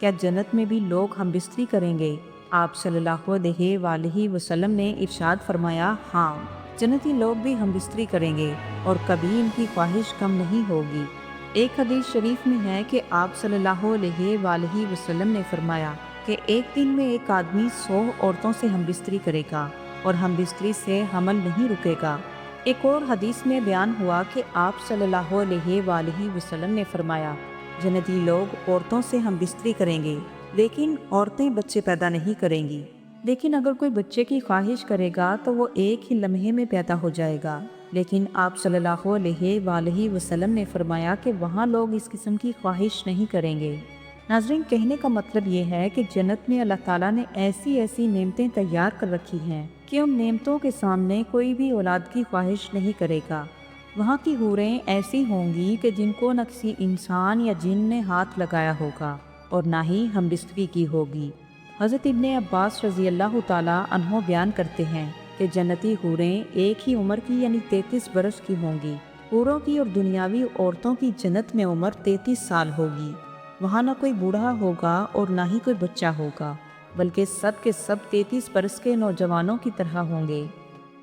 کیا جنت میں بھی لوگ ہم بستری کریں گے؟ آپ صلی اللہ علیہ وآلہ وسلم نے ارشاد فرمایا، ہاں، جنتی لوگ بھی ہم بستری کریں گے اور کبھی ان کی خواہش کم نہیں ہوگی۔ ایک حدیث شریف میں ہے کہ آپ صلی اللہ علیہ وآلہ وسلم نے فرمایا کہ ایک دن میں ایک آدمی 100 عورتوں سے ہم بستری کرے گا اور ہم بستری سے حمل نہیں رکے گا۔ ایک اور حدیث میں بیان ہوا کہ آپ صلی اللہ علیہ وآلہ وسلم نے فرمایا، جنتی لوگ عورتوں سے ہم بستری کریں گے لیکن عورتیں بچے پیدا نہیں کریں گی، لیکن اگر کوئی بچے کی خواہش کرے گا تو وہ ایک ہی لمحے میں پیدا ہو جائے گا۔ لیکن آپ صلی اللہ علیہ وآلہ وسلم نے فرمایا کہ وہاں لوگ اس قسم کی خواہش نہیں کریں گے۔ ناظرین، کہنے کا مطلب یہ ہے کہ جنت میں اللہ تعالیٰ نے ایسی ایسی نعمتیں تیار کر رکھی ہیں کہ ان نعمتوں کے سامنے کوئی بھی اولاد کی خواہش نہیں کرے گا۔ وہاں کی حوریں ایسی ہوں گی کہ جن کو نہ کسی انسان یا جن نے ہاتھ لگایا ہوگا اور نہ ہی ہم بستری کی ہوگی۔ حضرت ابن عباس رضی اللہ تعالیٰ عنہ بیان کرتے ہیں کہ جنتی حوریں ایک ہی عمر کی یعنی 33 برس کی ہوں گی۔ حوروں کی اور دنیاوی عورتوں کی جنت میں عمر 33 سال ہوگی۔ وہاں نہ کوئی بوڑھا ہوگا اور نہ ہی کوئی بچہ ہوگا، بلکہ سب کے سب 33 برس کے نوجوانوں کی طرح ہوں گے۔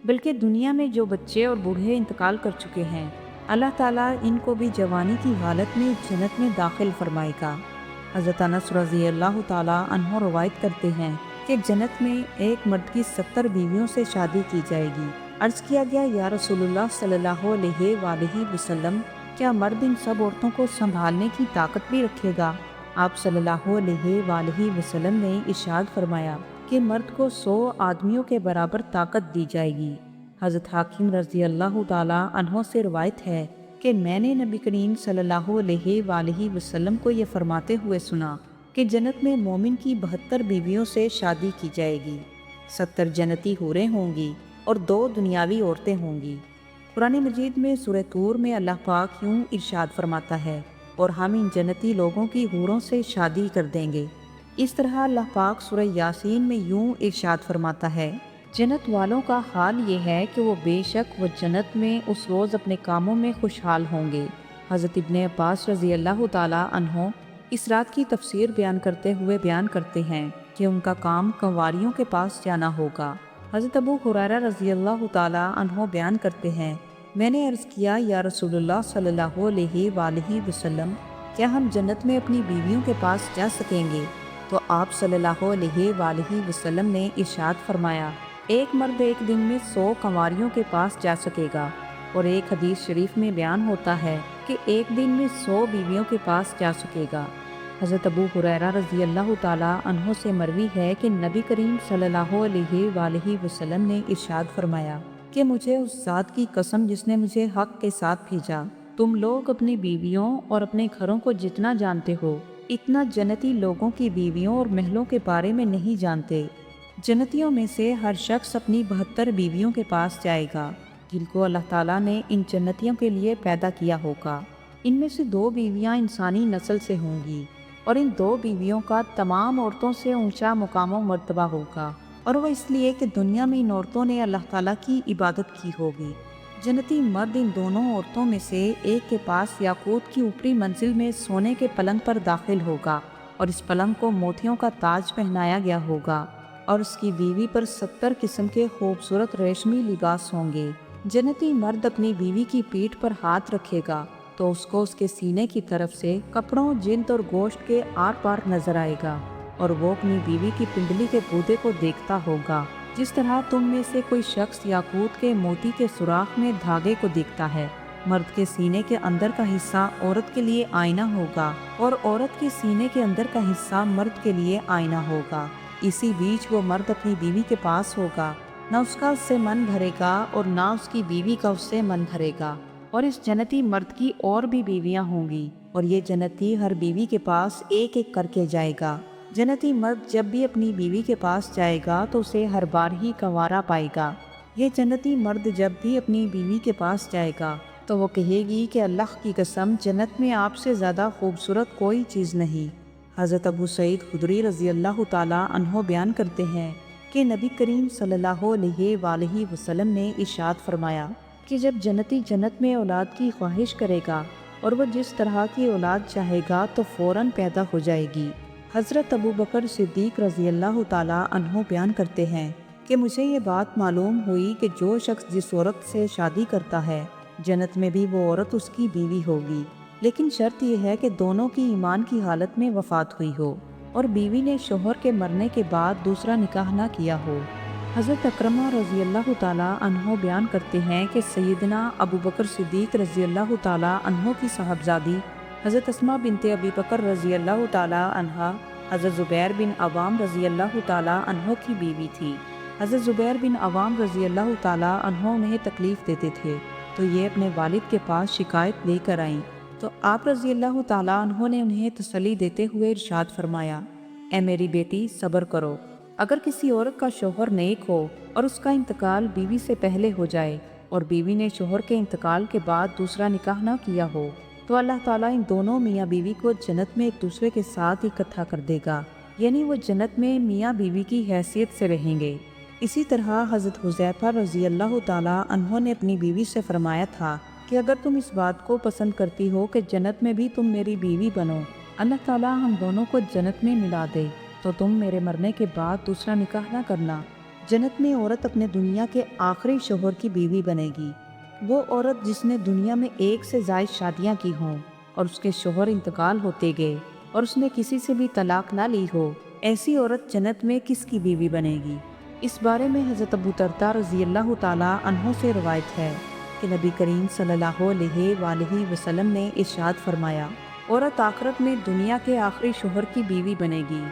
بلکہ دنیا میں جو بچے اور بوڑھے انتقال کر چکے ہیں، اللہ تعالیٰ ان کو بھی جوانی کی حالت میں جنت میں داخل فرمائے گا۔ حضرت انس رضی اللہ تعالیٰ عنہ روایت کرتے ہیں کہ جنت میں ایک مرد کی 70 بیویوں سے شادی کی جائے گی۔ عرض کیا گیا، یا رسول اللہ صلی اللہ علیہ وآلہ وسلم، کیا مرد ان سب عورتوں کو سنبھالنے کی طاقت بھی رکھے گا؟ آپ صلی اللہ علیہ وآلہ وسلم نے ارشاد فرمایا کہ مرد کو 100 آدمیوں کے برابر طاقت دی جائے گی۔ حضرت حاکم رضی اللہ تعالیٰ عنہ سے روایت ہے کہ میں نے نبی کریم صلی اللہ علیہ وآلہ وسلم کو یہ فرماتے ہوئے سنا کہ جنت میں مومن کی 72 بیویوں سے شادی کی جائے گی، 70 جنتی حوریں ہوں گی اور 2 دنیاوی عورتیں ہوں گی۔ قرآن مجید میں سورہ طور میں اللہ پاک یوں ارشاد فرماتا ہے، اور ہم ان جنتی لوگوں کی حوروں سے شادی کر دیں گے۔ اس طرح اللہ پاک سورہ یاسین میں یوں ارشاد فرماتا ہے، جنت والوں کا حال یہ ہے کہ وہ بے شک وہ جنت میں اس روز اپنے کاموں میں خوشحال ہوں گے۔ حضرت ابن عباس رضی اللہ تعالیٰ عنہ اس رات کی تفسیر بیان کرتے ہوئے بیان کرتے ہیں کہ ان کا کام کنواریوں کے پاس جانا ہوگا۔ حضرت ابو ہریرہ رضی اللہ تعالیٰ عنہ بیان کرتے ہیں، میں نے عرض کیا، یا رسول اللہ صلی اللہ علیہ وآلہ وسلم، کیا ہم جنت میں اپنی بیویوں کے پاس جا سکیں گے؟ تو آپ صلی اللہ علیہ وآلہ وسلم نے ارشاد فرمایا، ایک مرد ایک دن میں 100 کنواریوں کے پاس جا سکے گا۔ اور ایک حدیث شریف میں بیان ہوتا ہے کہ ایک دن میں 100 بیویوں کے پاس جا سکے گا۔ حضرت ابو ہریرہ رضی اللہ تعالیٰ عنہ سے مروی ہے کہ نبی کریم صلی اللہ علیہ وآلہ وسلم نے ارشاد فرمایا کہ مجھے اس ذات کی قسم جس نے مجھے حق کے ساتھ بھیجا، تم لوگ اپنی بیویوں اور اپنے گھروں کو جتنا جانتے ہو، اتنا جنتی لوگوں کی بیویوں اور محلوں کے بارے میں نہیں جانتے۔ جنتیوں میں سے ہر شخص اپنی 72 بیویوں کے پاس جائے گا جن کو اللہ تعالیٰ نے ان جنتیوں کے لیے پیدا کیا ہوگا۔ ان میں سے 2 بیویاں انسانی نسل سے ہوں گی اور ان 2 بیویوں کا تمام عورتوں سے اونچا مقام و مرتبہ ہوگا، اور وہ اس لیے کہ دنیا میں ان عورتوں نے اللہ تعالیٰ کی عبادت کی ہوگی۔ جنتی مرد ان دونوں عورتوں میں سے ایک کے پاس یاقوت کی اوپری منزل میں سونے کے پلنگ پر داخل ہوگا، اور اس پلنگ کو موتیوں کا تاج پہنایا گیا ہوگا، اور اس کی بیوی پر 70 قسم کے خوبصورت ریشمی لباس ہوں گے۔ جنتی مرد اپنی بیوی کی پیٹھ پر ہاتھ رکھے گا تو اس کو اس کے سینے کی طرف سے کپڑوں، جلد اور گوشت کے آر پار نظر آئے گا، اور وہ اپنی بیوی کی پنڈلی کے پودے کو دیکھتا ہوگا جس طرح تم میں سے کوئی شخص یاقوت کے موتی کے سوراخ میں دھاگے کو دیکھتا ہے۔ مرد کے سینے کے اندر کا حصہ عورت کے لیے آئینہ ہوگا اور عورت کے سینے کے اندر کا حصہ مرد کے لیے آئینہ ہوگا۔ اسی بیچ وہ مرد اپنی بیوی کے پاس ہوگا، نہ اس کا اس سے من بھرے گا اور نہ اس کی بیوی کا اس سے من بھرے گا۔ اور اس جنتی مرد کی اور بھی بیویاں ہوں گی، اور یہ جنتی ہر بیوی کے پاس ایک ایک کر کے جائے گا۔ جنتی مرد جب بھی اپنی بیوی کے پاس جائے گا تو اسے ہر بار ہی کنوارا پائے گا۔ یہ جنتی مرد جب بھی اپنی بیوی کے پاس جائے گا تو وہ کہے گی کہ اللہ کی قسم، جنت میں آپ سے زیادہ خوبصورت کوئی چیز نہیں۔ حضرت ابو سعید خدری رضی اللہ تعالیٰ عنہ بیان کرتے ہیں کہ نبی کریم صلی اللہ علیہ وآلہ وسلم نے ارشاد فرمایا کہ جب جنتی جنت میں اولاد کی خواہش کرے گا اور وہ جس طرح کی اولاد چاہے گا تو فوراً پیدا ہو جائے گی۔ حضرت ابو بکر صدیق رضی اللہ تعالیٰ عنہ بیان کرتے ہیں کہ مجھے یہ بات معلوم ہوئی کہ جو شخص جس عورت سے شادی کرتا ہے جنت میں بھی وہ عورت اس کی بیوی ہوگی، لیکن شرط یہ ہے کہ دونوں کی ایمان کی حالت میں وفات ہوئی ہو اور بیوی نے شوہر کے مرنے کے بعد دوسرا نکاح نہ کیا ہو۔ حضرت اکرمہ رضی اللہ تعالیٰ عنہ بیان کرتے ہیں کہ سیدنا ابو بکر صدیق رضی اللہ تعالیٰ عنہ کی صاحبزادی حضرت اسماء بنت ابی بکر رضی اللہ تعالیٰ عنہا حضرت زبیر بن عوام رضی اللہ تعالیٰ عنہ کی بیوی تھی۔ حضرت زبیر بن عوام رضی اللہ تعالیٰ عنہ انہیں تکلیف دیتے تھے تو یہ اپنے والد کے پاس شکایت لے کر آئیں، تو آپ رضی اللہ تعالیٰ عنہ نے انہیں تسلی دیتے ہوئے ارشاد فرمایا، اے میری بیٹی صبر کرو، اگر کسی عورت کا شوہر نیک ہو اور اس کا انتقال بیوی سے پہلے ہو جائے اور بیوی نے شوہر کے انتقال کے بعد دوسرا نکاح نہ کیا ہو تو اللہ تعالیٰ ان دونوں میاں بیوی کو جنت میں ایک دوسرے کے ساتھ اکٹھا کر دے گا، یعنی وہ جنت میں میاں بیوی کی حیثیت سے رہیں گے۔ اسی طرح حضرت حذیفہ رضی اللہ تعالیٰ عنہ نے اپنی بیوی سے فرمایا تھا کہ اگر تم اس بات کو پسند کرتی ہو کہ جنت میں بھی تم میری بیوی بنو، اللہ تعالیٰ ہم دونوں کو جنت میں ملا دے، تو تم میرے مرنے کے بعد دوسرا نکاح نہ کرنا۔ جنت میں عورت اپنے دنیا کے آخری شوہر کی بیوی بنے گی، وہ عورت جس نے دنیا میں ایک سے زائد شادیاں کی ہوں اور اس کے شوہر انتقال ہوتے گئے اور اس نے کسی سے بھی طلاق نہ لی ہو، ایسی عورت جنت میں کس کی بیوی بنے گی؟ اس بارے میں حضرت ابو درداء رضی اللہ تعالیٰ عنہ سے روایت ہے کہ نبی کریم صلی اللہ علیہ وآلہ وسلم نے ارشاد فرمایا، عورت آخرت میں دنیا کے آخری شوہر کی بیوی بنے گی۔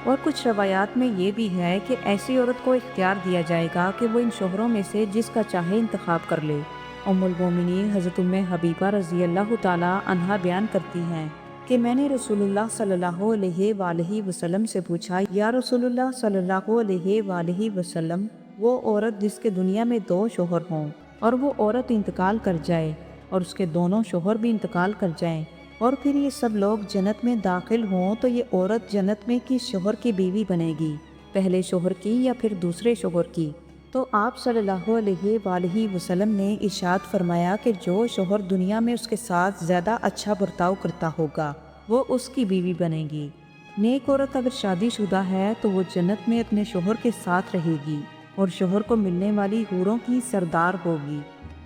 اور کچھ روایات میں یہ بھی ہے کہ ایسی عورت کو اختیار دیا جائے گا کہ وہ ان شوہروں میں سے جس کا چاہے انتخاب کر لے۔ ام المومنین حضرت ام حبیبہ رضی اللہ تعالیٰ عنہا بیان کرتی ہیں کہ میں نے رسول اللہ صلی اللہ علیہ وآلہ وسلم سے پوچھا، یا رسول اللہ صلی اللہ علیہ وآلہ وسلم، وہ عورت جس کے دنیا میں 2 شوہر ہوں اور وہ عورت انتقال کر جائے اور اس کے دونوں شوہر بھی انتقال کر جائیں اور پھر یہ سب لوگ جنت میں داخل ہوں، تو یہ عورت جنت میں کس شوہر کی بیوی بنے گی، پہلے شوہر کی یا پھر دوسرے شوہر کی؟ تو آپ صلی اللہ علیہ وآلہ وسلم نے ارشاد فرمایا کہ جو شوہر دنیا میں اس کے ساتھ زیادہ اچھا برتاؤ کرتا ہوگا وہ اس کی بیوی بنے گی۔ نیک عورت اگر شادی شدہ ہے تو وہ جنت میں اپنے شوہر کے ساتھ رہے گی اور شوہر کو ملنے والی حوروں کی سردار ہوگی۔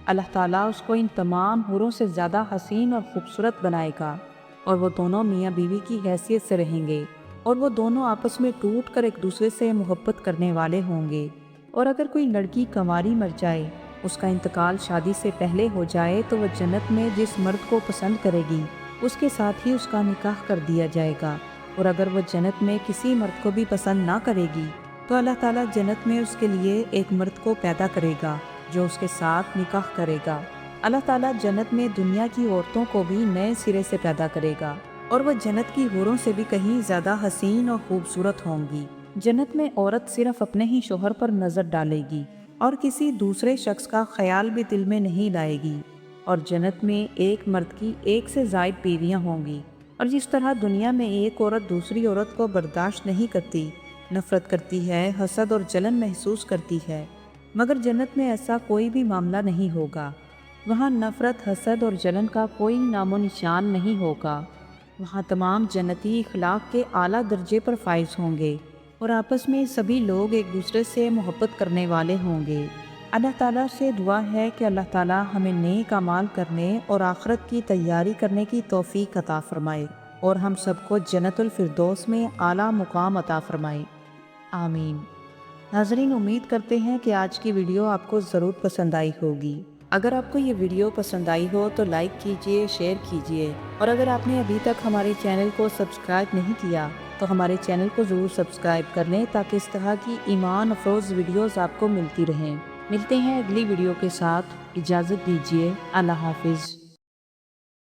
اللہ تعالیٰ اس کو ان تمام حوروں سے زیادہ حسین اور خوبصورت بنائے گا اور وہ دونوں میاں بیوی کی حیثیت سے رہیں گے اور وہ دونوں آپس میں ٹوٹ کر ایک دوسرے سے محبت کرنے والے ہوں گے۔ اور اگر کوئی لڑکی کنواری مر جائے، اس کا انتقال شادی سے پہلے ہو جائے، تو وہ جنت میں جس مرد کو پسند کرے گی اس کے ساتھ ہی اس کا نکاح کر دیا جائے گا، اور اگر وہ جنت میں کسی مرد کو بھی پسند نہ کرے گی تو اللہ تعالیٰ جنت میں اس کے لیے ایک مرد کو پیدا کرے گا جو اس کے ساتھ نکاح کرے گا۔ اللہ تعالیٰ جنت میں دنیا کی عورتوں کو بھی نئے سرے سے پیدا کرے گا اور وہ جنت کی حوروں سے بھی کہیں زیادہ حسین اور خوبصورت ہوں گی۔ جنت میں عورت صرف اپنے ہی شوہر پر نظر ڈالے گی اور کسی دوسرے شخص کا خیال بھی دل میں نہیں لائے گی، اور جنت میں ایک مرد کی 1 سے زائد بیویاں ہوں گی، اور جس طرح دنیا میں ایک عورت دوسری عورت کو برداشت نہیں کرتی، نفرت کرتی ہے، حسد اور جلن محسوس کرتی ہے، مگر جنت میں ایسا کوئی بھی معاملہ نہیں ہوگا۔ وہاں نفرت، حسد اور جلن کا کوئی نام و نشان نہیں ہوگا۔ وہاں تمام جنتی اخلاق کے اعلیٰ درجے پر فائز ہوں گے اور آپس میں سبھی لوگ ایک دوسرے سے محبت کرنے والے ہوں گے۔ اللہ تعالیٰ سے دعا ہے کہ اللہ تعالیٰ ہمیں نیک اعمال کرنے اور آخرت کی تیاری کرنے کی توفیق عطا فرمائے اور ہم سب کو جنت الفردوس میں اعلیٰ مقام عطا فرمائے، آمین۔ ناظرین، امید کرتے ہیں کہ آج کی ویڈیو آپ کو ضرور پسند آئی ہوگی۔ اگر آپ کو یہ ویڈیو پسند آئی ہو تو لائک کیجئے، شیئر کیجئے، اور اگر آپ نے ابھی تک ہمارے چینل کو سبسکرائب نہیں کیا تو ہمارے چینل کو ضرور سبسکرائب کر لیں تاکہ اس طرح کی ایمان افروز ویڈیوز آپ کو ملتی رہیں۔ ملتے ہیں اگلی ویڈیو کے ساتھ، اجازت دیجیے، اللہ حافظ۔